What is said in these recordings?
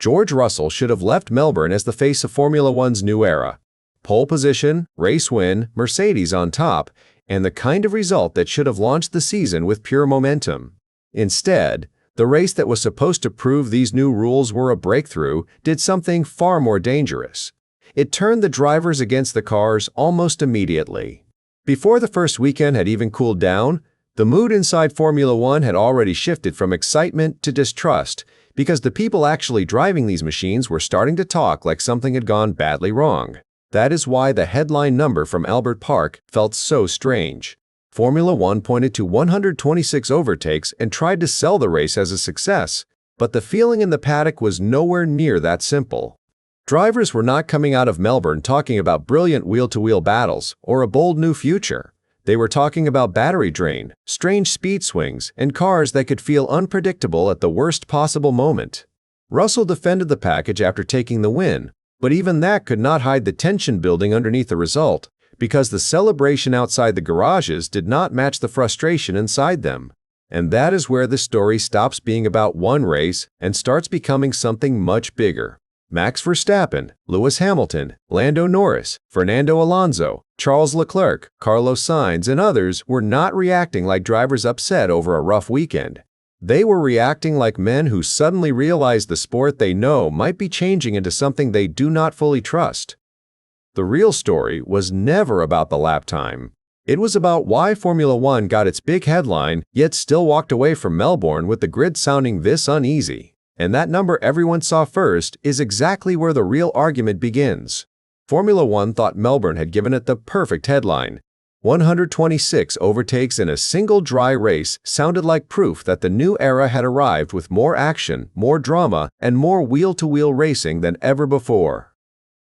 George Russell should have left Melbourne as the face of Formula One's new era. Pole position, race win, Mercedes on top, and the kind of result that should have launched the season with pure momentum. Instead, the race that was supposed to prove these new rules were a breakthrough did something far more dangerous. It turned the drivers against the cars almost immediately. Before the first weekend had even cooled down, the mood inside Formula One had already shifted from excitement to distrust because the people actually driving these machines were starting to talk like something had gone badly wrong. That is why the headline number from Albert Park felt so strange. Formula One pointed to 126 overtakes and tried to sell the race as a success, but the feeling in the paddock was nowhere near that simple. Drivers were not coming out of Melbourne talking about brilliant wheel-to-wheel battles or a bold new future. They were talking about battery drain, strange speed swings, and cars that could feel unpredictable at the worst possible moment. Russell defended the package after taking the win, but even that could not hide the tension building underneath the result, because the celebration outside the garages did not match the frustration inside them. And that is where the story stops being about one race and starts becoming something much bigger. Max Verstappen, Lewis Hamilton, Lando Norris, Fernando Alonso, Charles Leclerc, Carlos Sainz, and others were not reacting like drivers upset over a rough weekend. They were reacting like men who suddenly realized the sport they know might be changing into something they do not fully trust. The real story was never about the lap time. It was about why Formula One got its big headline, yet still walked away from Melbourne with the grid sounding this uneasy. And that number everyone saw first is exactly where the real argument begins. Formula One thought Melbourne had given it the perfect headline. 126 overtakes in a single dry race sounded like proof that the new era had arrived with more action, more drama, and more wheel-to-wheel racing than ever before.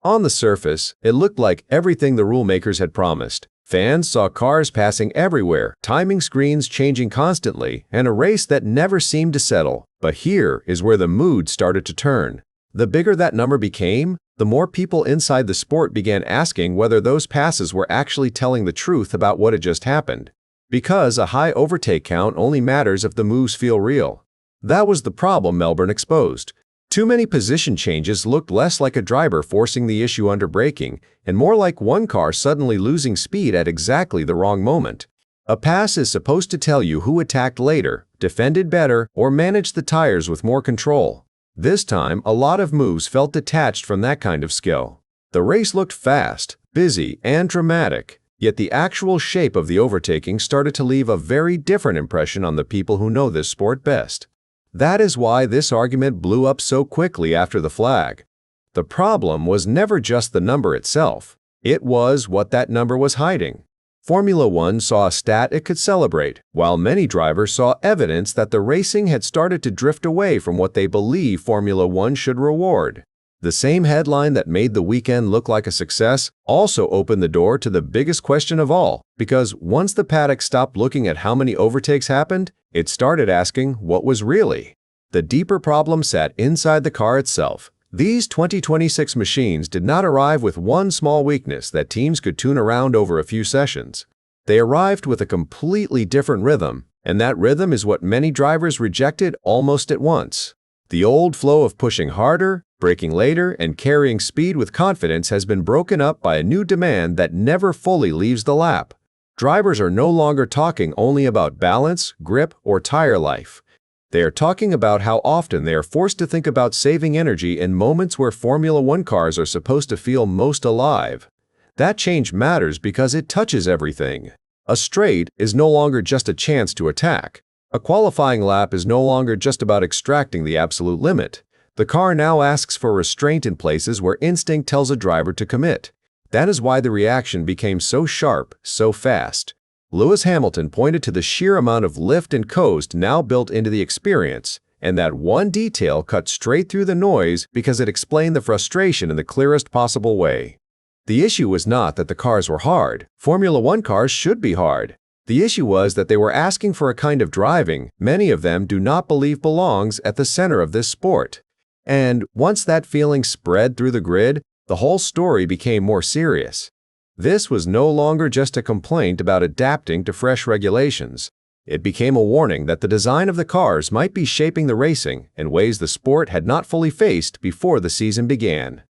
On the surface, it looked like everything the rulemakers had promised. Fans saw cars passing everywhere, timing screens changing constantly, and a race that never seemed to settle. But here is where the mood started to turn. The bigger that number became, the more people inside the sport began asking whether those passes were actually telling the truth about what had just happened. Because a high overtake count only matters if the moves feel real. That was the problem Melbourne exposed. Too many position changes looked less like a driver forcing the issue under braking, and more like one car suddenly losing speed at exactly the wrong moment. A pass is supposed to tell you who attacked later, defended better, or managed the tires with more control. This time, a lot of moves felt detached from that kind of skill. The race looked fast, busy, and dramatic, yet the actual shape of the overtaking started to leave a very different impression on the people who know this sport best. That is why this argument blew up so quickly after the flag. The problem was never just the number itself. It was what that number was hiding. Formula One saw a stat it could celebrate, while many drivers saw evidence that the racing had started to drift away from what they believe Formula One should reward. The same headline that made the weekend look like a success also opened the door to the biggest question of all, because once the paddock stopped looking at how many overtakes happened, it started asking what was really. The deeper problem sat inside the car itself. These 2026 machines did not arrive with one small weakness that teams could tune around over a few sessions. They arrived with a completely different rhythm, and that rhythm is what many drivers rejected almost at once. The old flow of pushing harder, braking later, and carrying speed with confidence has been broken up by a new demand that never fully leaves the lap. Drivers are no longer talking only about balance, grip, or tire life. They are talking about how often they are forced to think about saving energy in moments where Formula One cars are supposed to feel most alive. That change matters because it touches everything. A straight is no longer just a chance to attack. A qualifying lap is no longer just about extracting the absolute limit. The car now asks for restraint in places where instinct tells a driver to commit. That is why the reaction became so sharp, so fast. Lewis Hamilton pointed to the sheer amount of lift and coast now built into the experience, and that one detail cut straight through the noise because it explained the frustration in the clearest possible way. The issue was not that the cars were hard. Formula One cars should be hard. The issue was that they were asking for a kind of driving many of them do not believe belongs at the center of this sport. And once that feeling spread through the grid, the whole story became more serious. This was no longer just a complaint about adapting to fresh regulations. It became a warning that the design of the cars might be shaping the racing in ways the sport had not fully faced before the season began.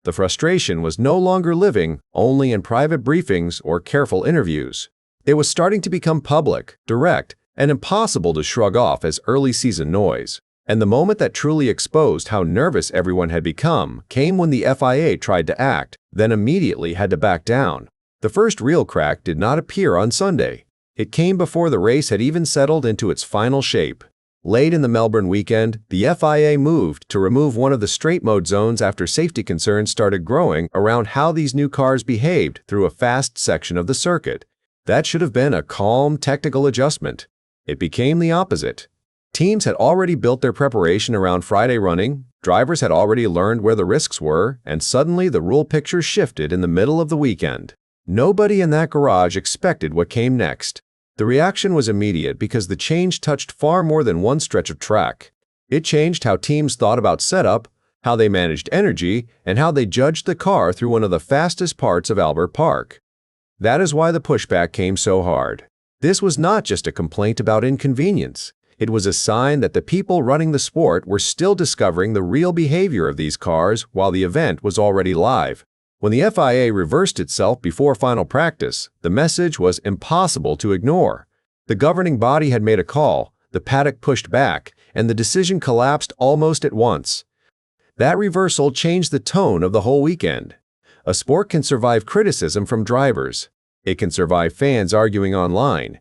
The frustration was no longer living only in private briefings or careful interviews. It was starting to become public, direct, and impossible to shrug off as early season noise. And the moment that truly exposed how nervous everyone had become came when the FIA tried to act, then immediately had to back down. The first real crack did not appear on Sunday. It came before the race had even settled into its final shape. Late in the Melbourne weekend, the FIA moved to remove one of the straight mode zones after safety concerns started growing around how these new cars behaved through a fast section of the circuit. That should have been a calm, technical adjustment. It became the opposite. Teams had already built their preparation around Friday running, drivers had already learned where the risks were, and suddenly the rule picture shifted in the middle of the weekend. Nobody in that garage expected what came next. The reaction was immediate because the change touched far more than one stretch of track. It changed how teams thought about setup, how they managed energy, and how they judged the car through one of the fastest parts of Albert Park. That is why the pushback came so hard. This was not just a complaint about inconvenience. It was a sign that the people running the sport were still discovering the real behavior of these cars while the event was already live. When the FIA reversed itself before final practice, the message was impossible to ignore. The governing body had made a call, the paddock pushed back, and the decision collapsed almost at once. That reversal changed the tone of the whole weekend. A sport can survive criticism from drivers. It can survive fans arguing online.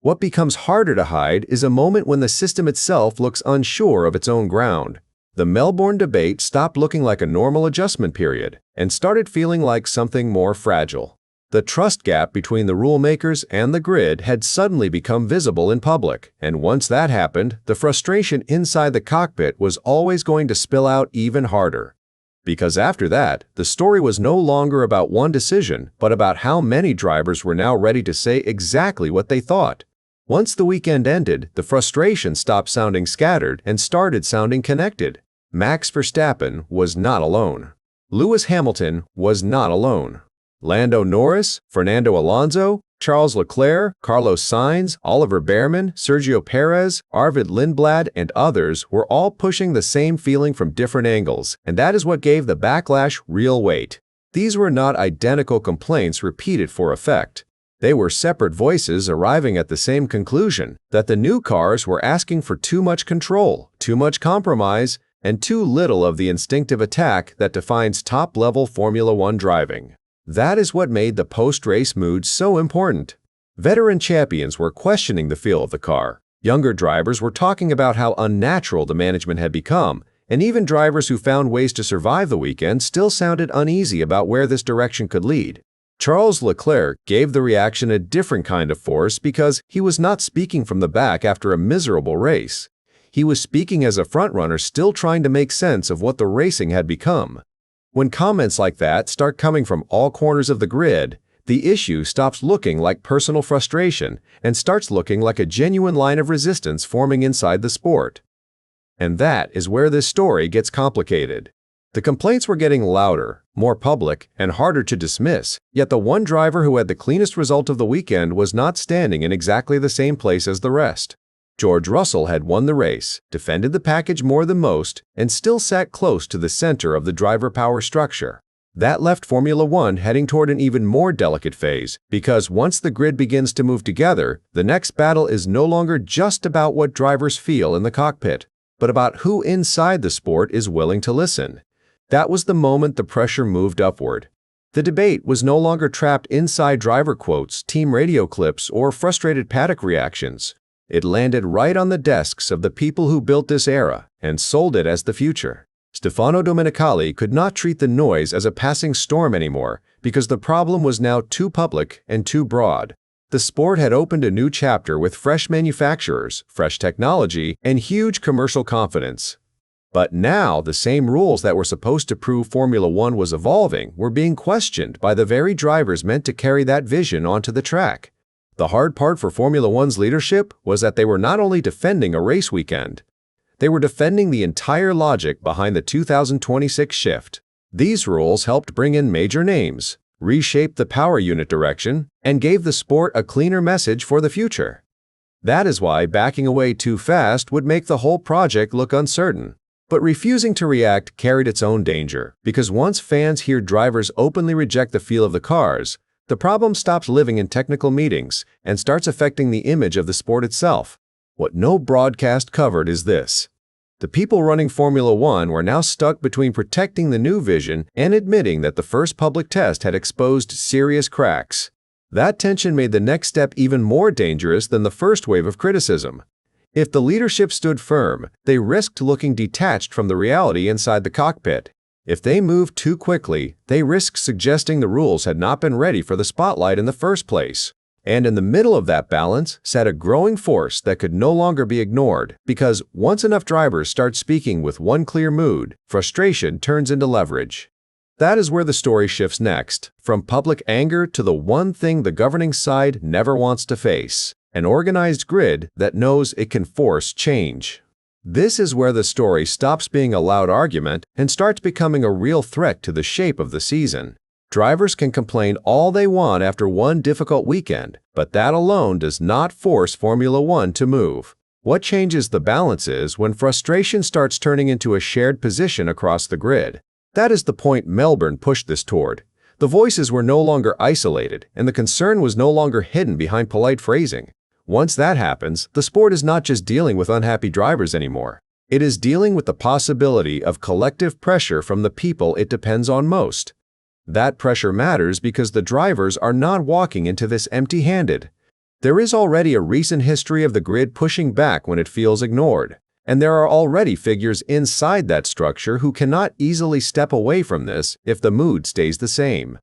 What becomes harder to hide is a moment when the system itself looks unsure of its own ground. The Melbourne debate stopped looking like a normal adjustment period and started feeling like something more fragile. The trust gap between the rule makers and the grid had suddenly become visible in public, and once that happened, the frustration inside the cockpit was always going to spill out even harder. Because after that, the story was no longer about one decision, but about how many drivers were now ready to say exactly what they thought. Once the weekend ended, the frustration stopped sounding scattered and started sounding connected. Max Verstappen was not alone. Lewis Hamilton was not alone. Lando Norris, Fernando Alonso, Charles Leclerc, Carlos Sainz, Oliver Bearman, Sergio Perez, Arvid Lindblad, and others were all pushing the same feeling from different angles, and that is what gave the backlash real weight. These were not identical complaints repeated for effect. They were separate voices arriving at the same conclusion, that the new cars were asking for too much control, too much compromise, and too little of the instinctive attack that defines top-level Formula One driving. That is what made the post-race mood so important. Veteran champions were questioning the feel of the car. Younger drivers were talking about how unnatural the management had become, and even drivers who found ways to survive the weekend still sounded uneasy about where this direction could lead. Charles Leclerc gave the reaction a different kind of force because he was not speaking from the back after a miserable race. He was speaking as a frontrunner still trying to make sense of what the racing had become. When comments like that start coming from all corners of the grid, the issue stops looking like personal frustration and starts looking like a genuine line of resistance forming inside the sport. And that is where this story gets complicated. The complaints were getting louder, more public, and harder to dismiss, yet the one driver who had the cleanest result of the weekend was not standing in exactly the same place as the rest. George Russell had won the race, defended the package more than most, and still sat close to the center of the driver power structure. That left Formula One heading toward an even more delicate phase, because once the grid begins to move together, the next battle is no longer just about what drivers feel in the cockpit, but about who inside the sport is willing to listen. That was the moment the pressure moved upward. The debate was no longer trapped inside driver quotes, team radio clips, or frustrated paddock reactions. It landed right on the desks of the people who built this era and sold it as the future. Stefano Domenicali could not treat the noise as a passing storm anymore because the problem was now too public and too broad. The sport had opened a new chapter with fresh manufacturers, fresh technology, and huge commercial confidence. But now the same rules that were supposed to prove Formula One was evolving were being questioned by the very drivers meant to carry that vision onto the track. The hard part for Formula One's leadership was that they were not only defending a race weekend, they were defending the entire logic behind the 2026 shift. These rules helped bring in major names, reshaped the power unit direction, and gave the sport a cleaner message for the future. That is why backing away too fast would make the whole project look uncertain. But refusing to react carried its own danger, because once fans hear drivers openly reject the feel of the cars, the problem stops living in technical meetings and starts affecting the image of the sport itself. What no broadcast covered is this. The people running Formula One were now stuck between protecting the new vision and admitting that the first public test had exposed serious cracks. That tension made the next step even more dangerous than the first wave of criticism. If the leadership stood firm, they risked looking detached from the reality inside the cockpit. If they moved too quickly, they risked suggesting the rules had not been ready for the spotlight in the first place. And in the middle of that balance sat a growing force that could no longer be ignored, because once enough drivers start speaking with one clear mood, frustration turns into leverage. That is where the story shifts next, from public anger to the one thing the governing side never wants to face: an organized grid that knows it can force change. This is where the story stops being a loud argument and starts becoming a real threat to the shape of the season. Drivers can complain all they want after one difficult weekend, but that alone does not force Formula One to move. What changes the balance is when frustration starts turning into a shared position across the grid. That is the point Melbourne pushed this toward. The voices were no longer isolated, and the concern was no longer hidden behind polite phrasing. Once that happens, the sport is not just dealing with unhappy drivers anymore. It is dealing with the possibility of collective pressure from the people it depends on most. That pressure matters because the drivers are not walking into this empty-handed. There is already a recent history of the grid pushing back when it feels ignored, and there are already figures inside that structure who cannot easily step away from this if the mood stays the same.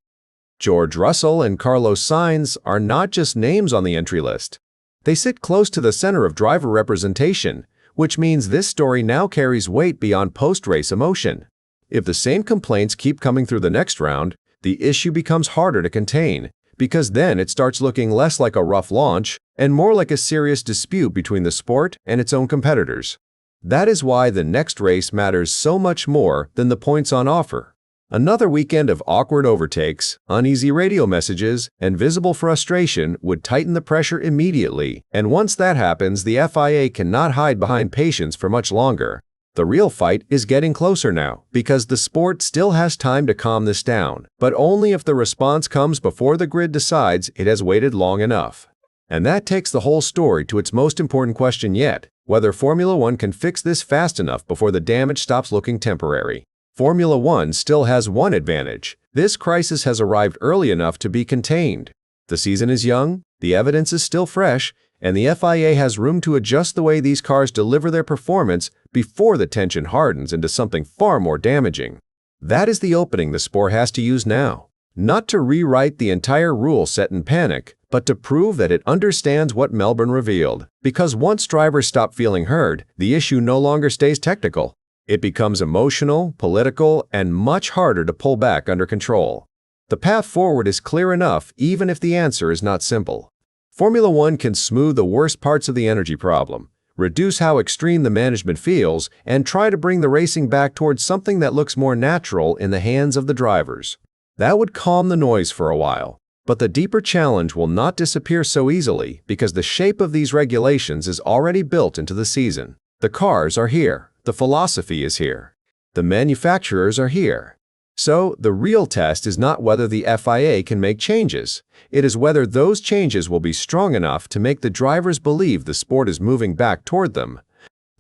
George Russell and Carlos Sainz are not just names on the entry list. They sit close to the center of driver representation, which means this story now carries weight beyond post-race emotion. If the same complaints keep coming through the next round, the issue becomes harder to contain, because then it starts looking less like a rough launch and more like a serious dispute between the sport and its own competitors. That is why the next race matters so much more than the points on offer. Another weekend of awkward overtakes, uneasy radio messages, and visible frustration would tighten the pressure immediately, and once that happens, the FIA cannot hide behind patience for much longer. The real fight is getting closer now, because the sport still has time to calm this down, but only if the response comes before the grid decides it has waited long enough. And that takes the whole story to its most important question yet: whether Formula One can fix this fast enough before the damage stops looking temporary. Formula One still has one advantage: this crisis has arrived early enough to be contained. The season is young, the evidence is still fresh, and the FIA has room to adjust the way these cars deliver their performance before the tension hardens into something far more damaging. That is the opening the sport has to use now. Not to rewrite the entire rule set in panic, but to prove that it understands what Melbourne revealed. Because once drivers stop feeling heard, the issue no longer stays technical. It becomes emotional, political, and much harder to pull back under control. The path forward is clear enough, even if the answer is not simple. Formula One can smooth the worst parts of the energy problem, reduce how extreme the management feels, and try to bring the racing back towards something that looks more natural in the hands of the drivers. That would calm the noise for a while. But the deeper challenge will not disappear so easily because the shape of these regulations is already built into the season. The cars are here. The philosophy is here. The manufacturers are here. So, the real test is not whether the FIA can make changes. It is whether those changes will be strong enough to make the drivers believe the sport is moving back toward them.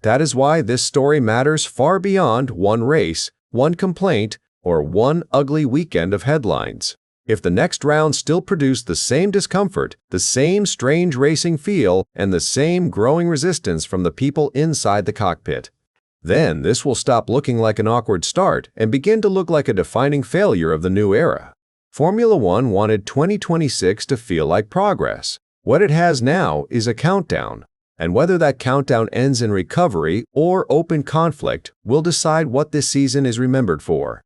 That is why this story matters far beyond one race, one complaint, or one ugly weekend of headlines. If the next round still produced the same discomfort, the same strange racing feel, and the same growing resistance from the people inside the cockpit, then this will stop looking like an awkward start and begin to look like a defining failure of the new era. Formula One wanted 2026 to feel like progress. What it has now is a countdown, and whether that countdown ends in recovery or open conflict will decide what this season is remembered for.